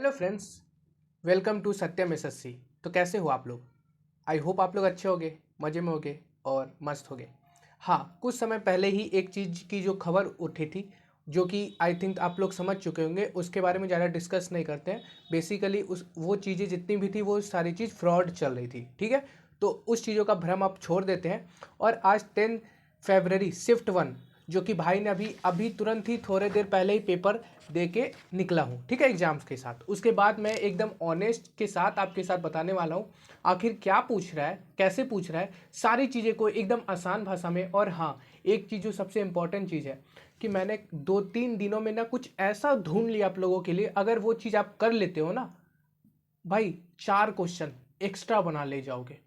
Hello friends, welcome to Satyam SSC. तो कैसे हो आप लोग? आई होप आप लोग अच्छे होगे, मज़े में होगे और मस्त होगे। हाँ, कुछ समय पहले ही एक चीज़ की जो खबर उठी थी, जो कि आई थिंक आप लोग समझ चुके होंगे, उसके बारे में ज़्यादा डिस्कस नहीं करते हैं। बेसिकली उस वो चीज़ें जितनी भी थी वो सारी चीज़ फ्रॉड चल रही थी, ठीक है। तो उस चीज़ों का भ्रम आप छोड़ देते हैं और आज 10 फरवरी शिफ्ट 1, जो कि भाई ने अभी अभी तुरंत ही थोड़े देर पहले ही पेपर दे के निकला हूँ, ठीक है, एग्जाम्स के साथ। उसके बाद मैं एकदम ऑनेस्ट के साथ आपके साथ बताने वाला हूँ आखिर क्या पूछ रहा है, कैसे पूछ रहा है, सारी चीज़ें को एकदम आसान भाषा में। और हाँ, एक चीज़ जो सबसे इम्पोर्टेंट चीज़ है कि मैंने 2-3 दिनों में ना कुछ ऐसा ढूंढ लिया आप लोगों के लिए, अगर वो चीज़ आप कर लेते हो ना भाई, 4 क्वेश्चन एक्स्ट्रा बना ले जाओगे।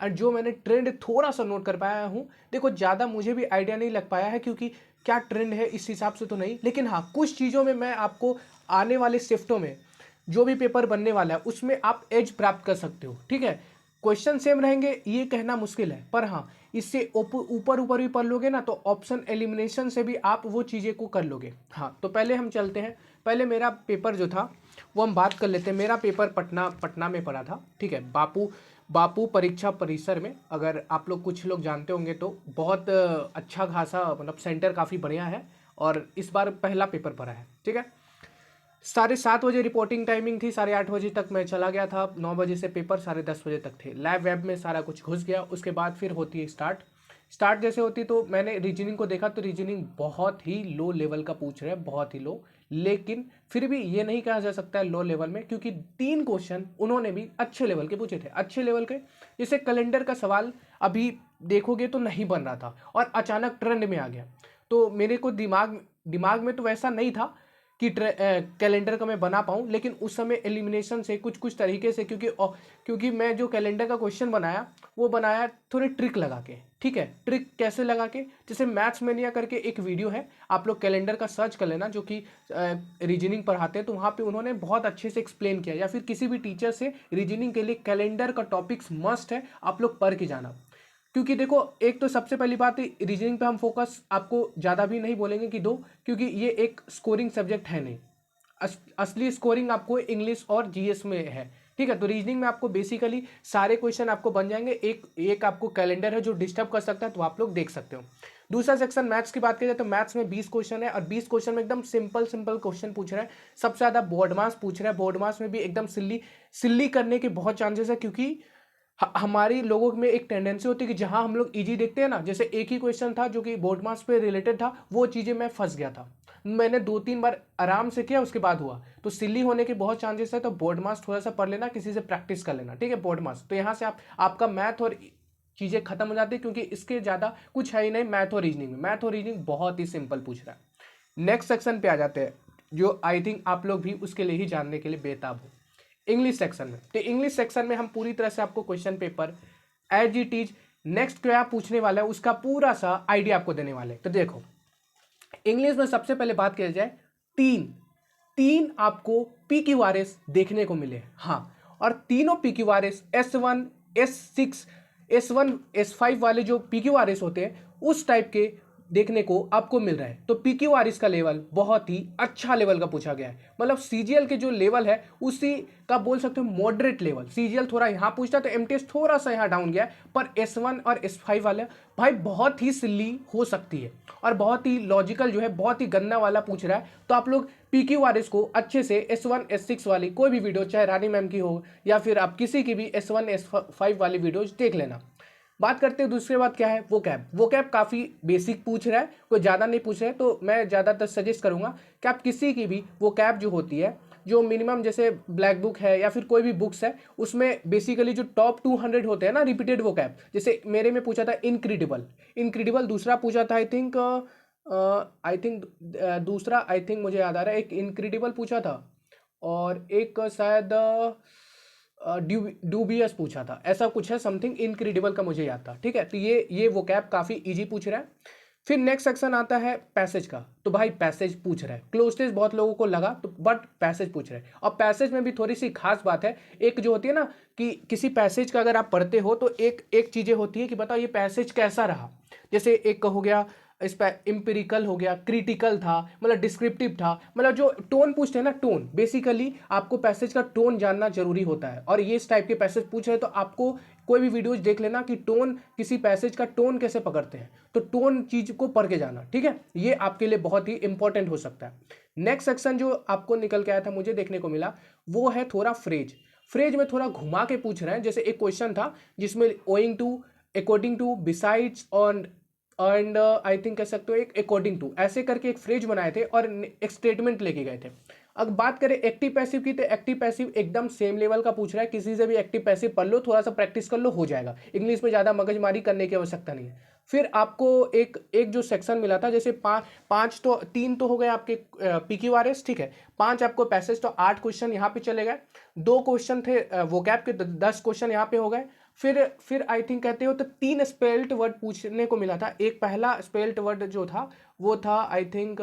और जो मैंने ट्रेंड थोड़ा सा नोट कर पाया हूँ, देखो ज़्यादा मुझे भी आइडिया नहीं लग पाया है क्योंकि क्या ट्रेंड है इस हिसाब से तो नहीं, लेकिन हाँ कुछ चीज़ों में मैं आपको आने वाले शिफ्टों में जो भी पेपर बनने वाला है उसमें आप एज प्राप्त कर सकते हो, ठीक है। क्वेश्चन सेम रहेंगे ये कहना मुश्किल है, पर हाँ इससे ऊपर ऊपर भी पढ़ लोगे ना तो ऑप्शन एलिमिनेशन से भी आप वो चीज़ें को कर लोगे। हाँ, तो पहले हम चलते हैं। पहले मेरा पेपर जो था वो हम बात कर लेते हैं। मेरा पेपर पटना में पड़ा था, ठीक है, बापू परीक्षा परिसर में। अगर आप लोग कुछ लोग जानते होंगे तो बहुत अच्छा खासा मतलब सेंटर काफ़ी बढ़िया है और इस बार पहला पेपर पड़ा है, ठीक है। 7:30 बजे रिपोर्टिंग टाइमिंग थी, 8:30 बजे तक मैं चला गया था। 9 बजे से पेपर 10:30 बजे तक थे। लैब वैब में सारा कुछ घुस गया। उसके बाद फिर होती है स्टार्ट जैसे होती तो मैंने रीजनिंग को देखा तो रीजनिंग बहुत ही लो लेवल का पूछ रहे हैं, बहुत ही लो। लेकिन फिर भी ये नहीं कहा जा सकता है लो लेवल में, क्योंकि 3 क्वेश्चन उन्होंने भी अच्छे लेवल के पूछे थे, अच्छे लेवल के। जैसे कैलेंडर का सवाल अभी देखोगे तो नहीं बन रहा था और अचानक ट्रेंड में आ गया। तो मेरे को दिमाग में तो वैसा नहीं था कि कैलेंडर का मैं बना पाऊँ, लेकिन उस समय एलिमिनेशन से कुछ तरीके से, क्योंकि मैं जो कैलेंडर का क्वेश्चन बनाया वो बनाया थोड़े ट्रिक लगा के, ठीक है। ट्रिक कैसे लगा के, जैसे मैथ्स मैनिया करके एक वीडियो है, आप लोग कैलेंडर का सर्च कर लेना, जो कि रीजनिंग पढ़ाते हैं, तो वहाँ पे उन्होंने बहुत अच्छे से एक्सप्लेन किया। या फिर किसी भी टीचर से रीजनिंग के लिए कैलेंडर का टॉपिक्स मस्ट है, आप लोग पढ़ के जाना। क्योंकि देखो, एक तो सबसे पहली बात, रीजनिंग पे हम फोकस आपको ज़्यादा भी नहीं बोलेंगे कि दो, क्योंकि ये एक स्कोरिंग सब्जेक्ट है नहीं। असली स्कोरिंग आपको इंग्लिश और जीएस में है, ठीक है। तो रीजनिंग में आपको बेसिकली सारे क्वेश्चन आपको बन जाएंगे। एक आपको कैलेंडर है जो डिस्टर्ब कर सकता है, तो आप लोग देख सकते हो। दूसरा सेक्शन मैथ्स की बात की जाए तो मैथ्स में 20 क्वेश्चन है और 20 क्वेश्चन में एकदम सिंपल सिंपल क्वेश्चन पूछ रहा है। सबसे ज़्यादा बोर्ड मास पूछ रहा है। बोर्ड मास में भी एकदम सिल्ली सिल्ली करने के बहुत चांसेस है, क्योंकि हमारी लोगों में एक टेंडेंसी होती है कि जहां हम लोग इजी देखते हैं ना, जैसे एक ही क्वेश्चन था जो कि बोर्ड मार्क्स पे रिलेटेड था, वो चीज़ें मैं फंस गया था। मैंने 2-3 बार आराम से किया, उसके बाद हुआ। तो सिल्ली होने के बहुत चांसेस है, तो बोर्ड मार्क्स थोड़ा सा पढ़ लेना, किसी से प्रैक्टिस कर लेना, ठीक है। बोर्ड मार्क्स तो यहाँ से आपका मैथ और चीज़ें खत्म हो जाती है, क्योंकि इसके ज़्यादा कुछ है ही नहीं। मैथ और रीजनिंग में मैथ और रीजनिंग बहुत ही सिंपल पूछ रहा है। नेक्स्ट सेक्शन पे आ जाते हैं, जो आई थिंक आप लोग भी उसके लिए ही जानने के लिए बेताब हो। इंग्लिश सेक्शन में, तो इंग्लिश सेक्शन में हम पूरी तरह से आपको question paper as it is next क्या पूछने वाला है उसका पूरा सा आइडिया आपको देने वाले हैं। तो देखो, इंग्लिश में सबसे पहले बात की जाए, तीन तीन आपको PQRS देखने को मिले, हाँ। और तीनों PQRS S1 S6 S1 S5 वाले जो PQRS होते हैं उस टाइप के देखने को आपको मिल रहा है। तो PQRS का लेवल बहुत ही अच्छा लेवल का पूछा गया है। मतलब CGL के जो लेवल है उसी का बोल सकते हो मॉडरेट लेवल। CGL थोड़ा यहाँ पूछता तो MTS थोड़ा सा यहाँ डाउन गया, पर S1 और S5 वाले भाई बहुत ही सिल्ली हो सकती है और बहुत ही लॉजिकल जो है, बहुत ही गंदा वाला पूछ रहा है। तो आप लोग PQRS को अच्छे से S1 S6 वाली कोई भी वीडियो, चाहे रानी मैम की हो या फिर आप किसी की भी S1 S5 वाली वीडियोज देख लेना। बात करते हैं दूसरी बात क्या है, वो कैब काफ़ी बेसिक पूछ रहा है, कोई ज़्यादा नहीं पूछ रहा है। तो मैं ज़्यादातर सजेस्ट करूँगा कि आप किसी की भी वो कैब जो होती है, जो मिनिमम जैसे ब्लैक बुक है या फिर कोई भी बुक्स है, उसमें बेसिकली जो टॉप 200 होते हैं ना रिपीटेड वो कैब, जैसे मेरे में पूछा था इनक्रेडिबल, दूसरा पूछा था आई थिंक दूसरा आई थिंक मुझे याद आ रहा है, एक इनक्रेडिबल पूछा था और एक शायद ड्यूबियस पूछा था, ऐसा कुछ है समथिंग। इनक्रेडिबल का मुझे याद था, ठीक है। तो ये वो कैब काफ़ी इजी पूछ रहा है। फिर नेक्स्ट सेक्शन आता है पैसेज का। तो भाई पैसेज पूछ रहा है, क्लोजनेस बहुत लोगों को लगा तो, बट पैसेज पूछ रहे हैं। और पैसेज में भी थोड़ी सी खास बात है, एक जो होती है ना कि किसी पैसेज का अगर आप पढ़ते हो तो एक एक चीज़ें होती है कि बताओ ये पैसेज कैसा रहा। जैसे एक हो गया इस पर इम्पेरिकल हो गया, क्रिटिकल था, मतलब डिस्क्रिप्टिव था, मतलब जो टोन पूछते हैं ना, टोन, बेसिकली आपको पैसेज का टोन जानना जरूरी होता है। और ये इस टाइप के पैसेज पूछ रहे हैं तो आपको कोई भी वीडियोज देख लेना कि टोन, किसी पैसेज का टोन कैसे पकड़ते हैं, तो टोन चीज को पढ़ के जाना, ठीक है। ये आपके लिए बहुत ही इंपॉर्टेंट हो सकता है। नेक्स्ट सेक्शन जो आपको निकल के आया था, मुझे देखने को मिला, वो है थोड़ा फ्रेज। फ्रेज में थोड़ा घुमा के पूछ रहे हैं। जैसे एक क्वेश्चन था जिसमें owing to, according to, besides on and I think कह सकते हो एक अकॉर्डिंग टू, ऐसे करके एक फ्रेज बनाए थे और एक स्टेटमेंट लेके गए थे। अब बात करें एक्टिव पैसिव की, तो एक्टिव पैसिव एकदम सेम लेवल का पूछ रहा है। किसी से भी एक्टिव पैसिव पढ़ लो, थोड़ा सा प्रैक्टिस कर लो, हो जाएगा। इंग्लिश में ज़्यादा मगजमारी करने की आवश्यकता नहीं है। फिर आपको एक एक जो सेक्शन मिला था, जैसे पाँच तो, तीन तो हो गए आपके PQRS, ठीक है, 5 आपको पैसेज, तो 8 क्वेश्चन यहाँ पे चले गए। 2 क्वेश्चन थे वोकैब के, 10 क्वेश्चन यहाँ पे हो गए। फिर आई थिंक कहते हो तो 3 स्पेल्ट वर्ड पूछने को मिला था। एक पहला स्पेल्ट वर्ड जो था वो था आई थिंक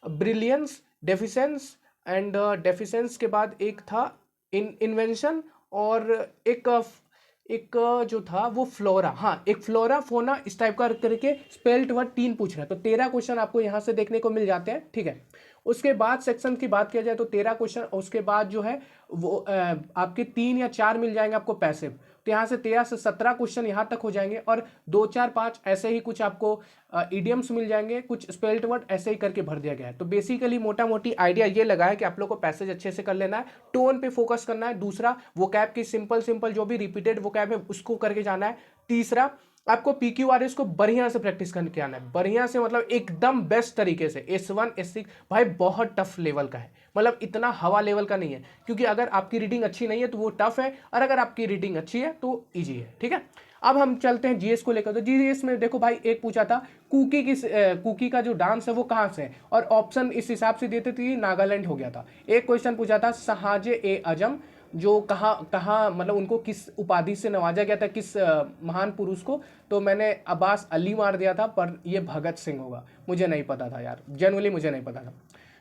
ब्रिलियंस, डेफिसेंस एंड डेफिसेंस के बाद एक था इन्वेंशन, और एक जो था वो फ्लोरा, हाँ एक फ्लोरा फोना, इस टाइप का करके स्पेल्ट वर्ड 3 पूछ रहे हैं। तो 13 क्वेश्चन आपको यहाँ से देखने को मिल जाते हैं, ठीक है। उसके बाद सेक्शन की बात किया जाए तो 13 क्वेश्चन, उसके बाद जो है वो आपके 3 या 4 मिल जाएंगे आपको पैसिव। तो यहाँ से 13 से 17 क्वेश्चन यहाँ तक हो जाएंगे, और 2 4 5 ऐसे ही कुछ आपको इडियम्स मिल जाएंगे, कुछ स्पेल्ट वर्ड ऐसे ही करके भर दिया गया है। तो बेसिकली मोटा मोटी आइडिया ये लगा है कि आप लोग को पैसेज अच्छे से कर लेना है, टोन पे फोकस करना है। दूसरा, वोकैब की सिंपल सिंपल जो भी रिपीटेड वोकैब है उसको करके जाना है। तीसरा, आपको PQRS को बढ़िया से प्रैक्टिस करके आना है, बढ़िया से, मतलब एकदम बेस्ट तरीके से। S1 S6 भाई बहुत टफ लेवल का है, मतलब इतना हवा लेवल का नहीं है, क्योंकि अगर आपकी रीडिंग अच्छी नहीं है तो वो टफ है, और अगर आपकी रीडिंग अच्छी है तो इजी है, ठीक है। अब हम चलते हैं GS को लेकर। तो GS में देखो भाई, एक पूछा था कुकी का जो डांस है वो कहाँ से है, और ऑप्शन इस हिसाब से देते थे, नागालैंड हो गया था। एक क्वेश्चन पूछा था शहाजे-ए-आजम, जो कहाँ मतलब उनको किस उपाधि से नवाजा गया था, किस महान पुरुष को, तो मैंने अब्बास अली मार दिया था, पर ये भगत सिंह होगा, मुझे नहीं पता था यार, जनरली मुझे नहीं पता था।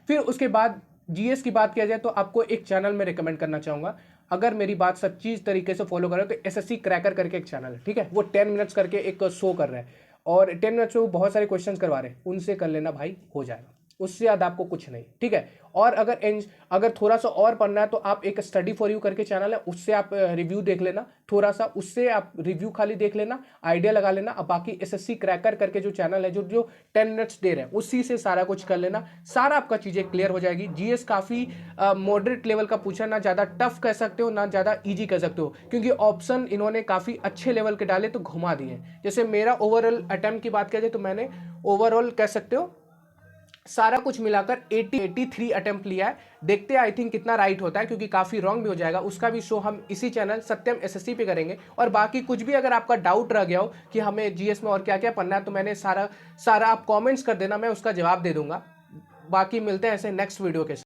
फिर उसके बाद GS की बात किया जाए तो आपको एक चैनल में रिकमेंड करना चाहूँगा, अगर मेरी बात सच्ची तरीके से फॉलो करें तो SSC क्रैकर करके एक चैनल है, ठीक है। वो 10 मिनट्स करके एक शो कर रहा है, और 10 मिनट्स में वो बहुत सारे क्वेश्चंस करवा रहे हैं, उनसे कर लेना भाई, हो जाएगा, उससे ज़्यादा आपको कुछ नहीं, ठीक है। और अगर थोड़ा सा और पढ़ना है तो आप एक स्टडी फॉर यू करके चैनल है, उससे आप रिव्यू देख लेना, थोड़ा सा उससे आप रिव्यू खाली देख लेना, आइडिया लगा लेना। अब बाकी SSC क्रैकर करके जो चैनल है, जो 10 मिनट्स दे रहे हैं, उसी से सारा कुछ कर लेना, सारा आपका चीज़ें क्लियर हो जाएगी। GS काफ़ी मॉडरेट लेवल का पूछा, ना ज़्यादा टफ कह सकते हो ना ज़्यादा ईजी कह सकते हो, क्योंकि ऑप्शन इन्होंने काफ़ी अच्छे लेवल के डाले तो घुमा दिए। जैसे मेरा ओवरऑल अटेम्प्ट की बात किया जाए तो मैंने ओवरऑल कह सकते हो सारा कुछ मिलाकर 83 अटेम्प्ट लिया है। देखते हैं आई थिंक कितना राइट होता है, क्योंकि काफ़ी रॉन्ग भी हो जाएगा। उसका भी शो हम इसी चैनल सत्यम SSC पे करेंगे। और बाकी कुछ भी अगर आपका डाउट रह गया हो कि हमें GS में और क्या क्या पढ़ना है, तो मैंने सारा आप कमेंट्स कर देना, मैं उसका जवाब दे दूंगा। बाकी मिलते हैं ऐसे नेक्स्ट वीडियो के साथ।